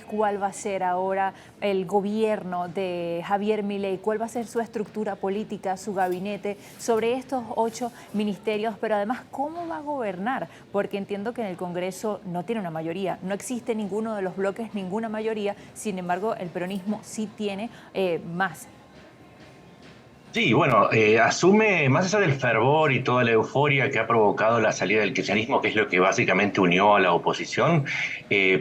cuál va a ser ahora el gobierno de Javier Milei, cuál va a ser su estructura política, su gabinete, sobre estos 8 ministerios, pero además cómo va a gobernar, porque entiendo que en el Congreso no tiene una mayoría, no existe ninguno de los bloques, ninguna mayoría, sin embargo el peronismo sí tiene más. Sí, bueno, asume, más allá del fervor y toda la euforia que ha provocado la salida del kirchnerismo, que es lo que básicamente unió a la oposición,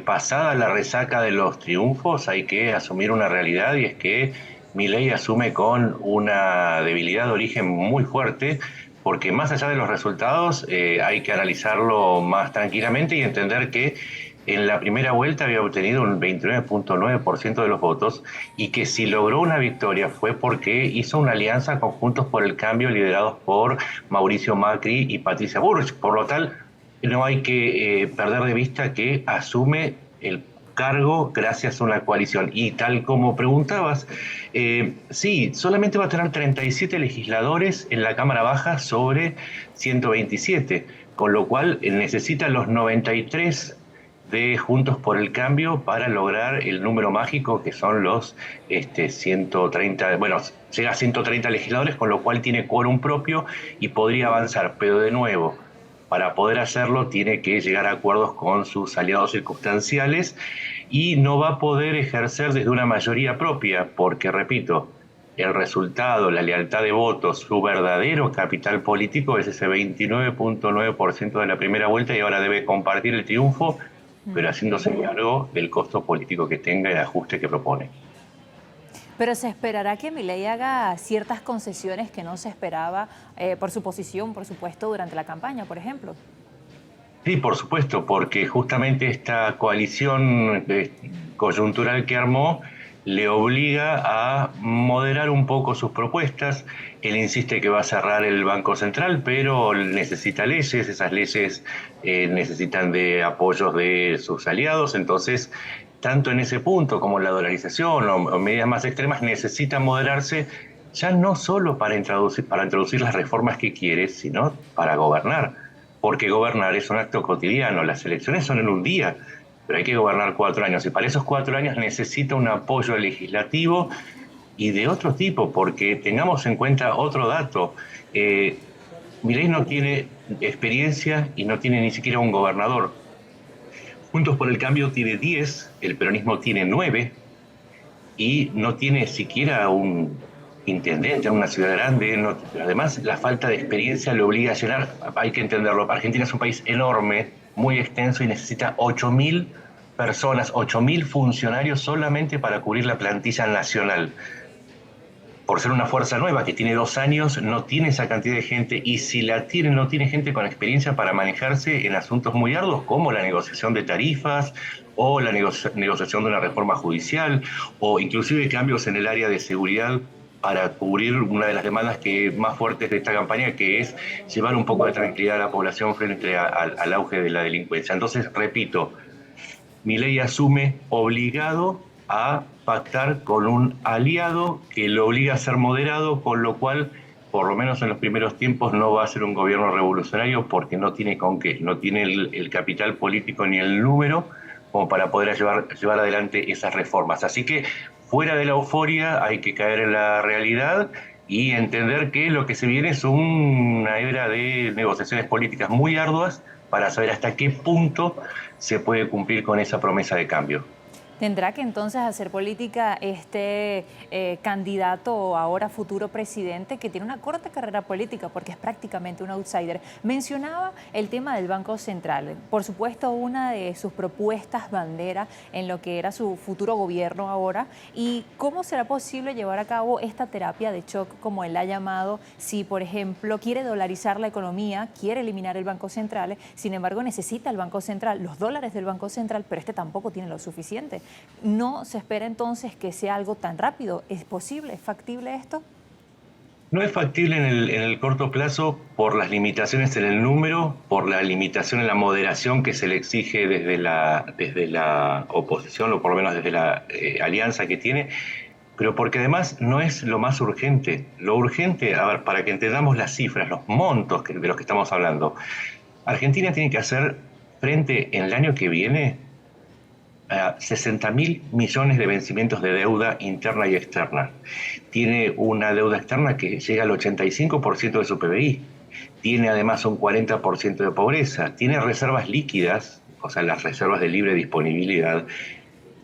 pasada la resaca de los triunfos, hay que asumir una realidad y es que Milei asume con una debilidad de origen muy fuerte, porque más allá de los resultados, hay que analizarlo más tranquilamente y entender que en la primera vuelta había obtenido un 29,9% de los votos y que si logró una victoria fue porque hizo una alianza con Juntos por el Cambio liderados por Mauricio Macri y Patricia Bullrich. Por lo tal, no hay que perder de vista que asume el cargo gracias a una coalición. Y tal como preguntabas, sí, solamente va a tener 37 legisladores en la Cámara Baja sobre 127, con lo cual necesita los 93 de Juntos por el Cambio para lograr el número mágico que son los 130, bueno, llega a 130 legisladores, con lo cual tiene quórum propio y podría avanzar, pero de nuevo, para poder hacerlo tiene que llegar a acuerdos con sus aliados circunstanciales y no va a poder ejercer desde una mayoría propia, porque, repito, el resultado, la lealtad de votos, su verdadero capital político es ese 29,9% de la primera vuelta y ahora debe compartir el triunfo pero haciéndose cargo del costo político que tenga y el ajuste que propone. Pero se esperará que Milei haga ciertas concesiones que no se esperaba por su posición, por supuesto, durante la campaña, por ejemplo. Sí, por supuesto, porque justamente esta coalición coyuntural que armó le obliga a moderar un poco sus propuestas. Él insiste que va a cerrar el Banco Central, pero necesita leyes, esas leyes necesitan de apoyos de sus aliados, entonces tanto en ese punto como en la dolarización o medidas más extremas necesitan moderarse ya no solo para introducir las reformas que quiere, sino para gobernar porque gobernar es un acto cotidiano, las elecciones son en un día, pero hay que gobernar 4 años y para esos 4 años necesita un apoyo legislativo y de otro tipo, porque tengamos en cuenta otro dato, Milei no tiene experiencia y no tiene ni siquiera un gobernador. Juntos por el Cambio tiene 10, el peronismo tiene 9 y no tiene siquiera un intendente en una ciudad grande. No, además, la falta de experiencia lo obliga a llenar, hay que entenderlo, Argentina es un país enorme, muy extenso y necesita 8.000 personas, 8.000 funcionarios solamente para cubrir la plantilla nacional. Por ser una fuerza nueva que tiene 2 años, no tiene esa cantidad de gente y si la tiene, no tiene gente con experiencia para manejarse en asuntos muy arduos como la negociación de tarifas o la negociación de una reforma judicial o inclusive cambios en el área de seguridad para cubrir una de las demandas que más fuertes de esta campaña, que es llevar un poco de tranquilidad a la población frente al auge de la delincuencia. Entonces, repito, Milei asume obligado a pactar con un aliado que lo obliga a ser moderado, con lo cual, por lo menos en los primeros tiempos, no va a ser un gobierno revolucionario porque no tiene con qué, no tiene el capital político ni el número como para poder llevar adelante esas reformas. Así que fuera de la euforia hay que caer en la realidad y entender que lo que se viene es una era de negociaciones políticas muy arduas para saber hasta qué punto se puede cumplir con esa promesa de cambio. ¿Tendrá que entonces hacer política este candidato o ahora futuro presidente que tiene una corta carrera política porque es prácticamente un outsider? Mencionaba el tema del Banco Central. Por supuesto, una de sus propuestas bandera en lo que era su futuro gobierno ahora. ¿Y cómo será posible llevar a cabo esta terapia de shock, como él la ha llamado, si, por ejemplo, quiere dolarizar la economía, quiere eliminar el Banco Central, sin embargo necesita el Banco Central, los dólares del Banco Central, pero este tampoco tiene lo suficiente? ¿No se espera entonces que sea algo tan rápido? ¿Es posible? ¿Es factible esto? No es factible en el corto plazo por las limitaciones en el número, por la limitación en la moderación que se le exige desde la oposición, o por lo menos desde la alianza que tiene, pero porque además no es lo más urgente. Lo urgente, a ver, para que entendamos las cifras, los montos de los que estamos hablando, Argentina tiene que hacer frente en el año que viene a 60.000 millones de vencimientos de deuda interna y externa. Tiene una deuda externa que llega al 85% de su PBI. Tiene además un 40% de pobreza. Tiene reservas líquidas, o sea, las reservas de libre disponibilidad,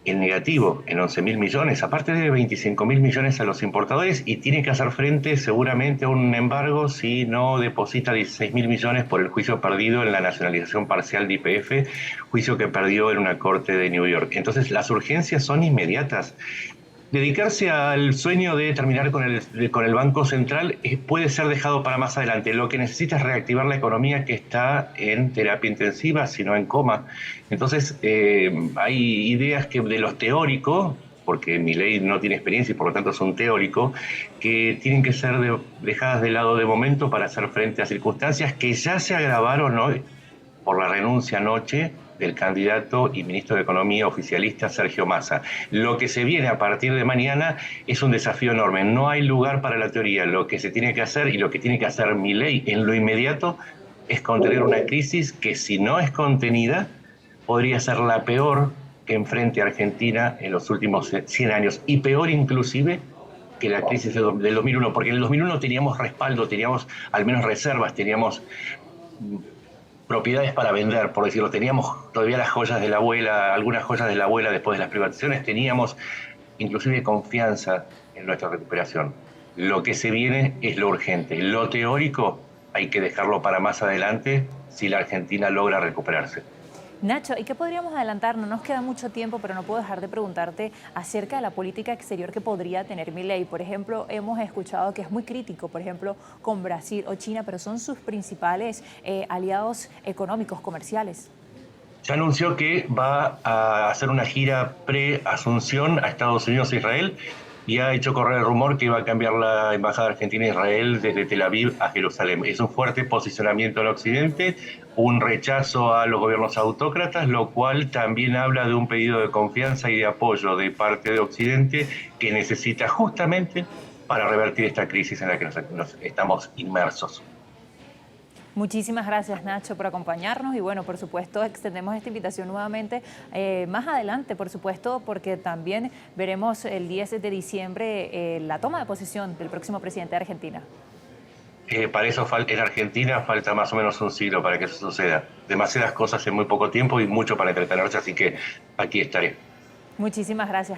en negativo, en 11.000 millones, aparte de 25.000 millones a los importadores, y tiene que hacer frente seguramente a un embargo si no deposita 16.000 millones por el juicio perdido en la nacionalización parcial de YPF, juicio que perdió en una corte de New York. Entonces las urgencias son inmediatas. Dedicarse al sueño de terminar con el Banco Central puede ser dejado para más adelante. Lo que necesita es reactivar la economía que está en terapia intensiva, sino en coma. Entonces, hay ideas que de los teóricos, porque Milei no tiene experiencia y por lo tanto es un teórico, que tienen que ser dejadas de lado de momento para hacer frente a circunstancias que ya se agravaron hoy por la renuncia anoche del candidato y ministro de Economía oficialista Sergio Massa. Lo que se viene a partir de mañana es un desafío enorme. No hay lugar para la teoría. Lo que se tiene que hacer y lo que tiene que hacer Milei en lo inmediato es contener una crisis que, si no es contenida, podría ser la peor que enfrente Argentina en los últimos 100 años, y peor inclusive que la crisis del 2001, porque en el 2001 teníamos respaldo, teníamos al menos reservas, teníamos propiedades para vender, por decirlo. Teníamos todavía las joyas de la abuela, algunas joyas de la abuela después de las privatizaciones, teníamos inclusive confianza en nuestra recuperación. Lo que se viene es lo urgente. Lo teórico hay que dejarlo para más adelante si la Argentina logra recuperarse. Nacho, ¿y qué podríamos adelantar? No nos queda mucho tiempo, pero no puedo dejar de preguntarte acerca de la política exterior que podría tener Milei. Por ejemplo, hemos escuchado que es muy crítico, por ejemplo, con Brasil o China, pero son sus principales aliados económicos, comerciales. Ya anunció que va a hacer una gira pre-asunción a Estados Unidos e Israel, y ha hecho correr el rumor que iba a cambiar la embajada argentina en Israel desde Tel Aviv a Jerusalén. Es un fuerte posicionamiento en Occidente, un rechazo a los gobiernos autócratas, lo cual también habla de un pedido de confianza y de apoyo de parte de Occidente que necesita justamente para revertir esta crisis en la que nos estamos inmersos. Muchísimas gracias, Nacho, por acompañarnos y bueno, por supuesto, extendemos esta invitación nuevamente más adelante, por supuesto, porque también veremos el 10 de diciembre la toma de posesión del próximo presidente de Argentina. Para eso en Argentina falta más o menos un siglo para que eso suceda. Demasiadas cosas en muy poco tiempo y mucho para entretenerse, así que aquí estaré. Muchísimas gracias.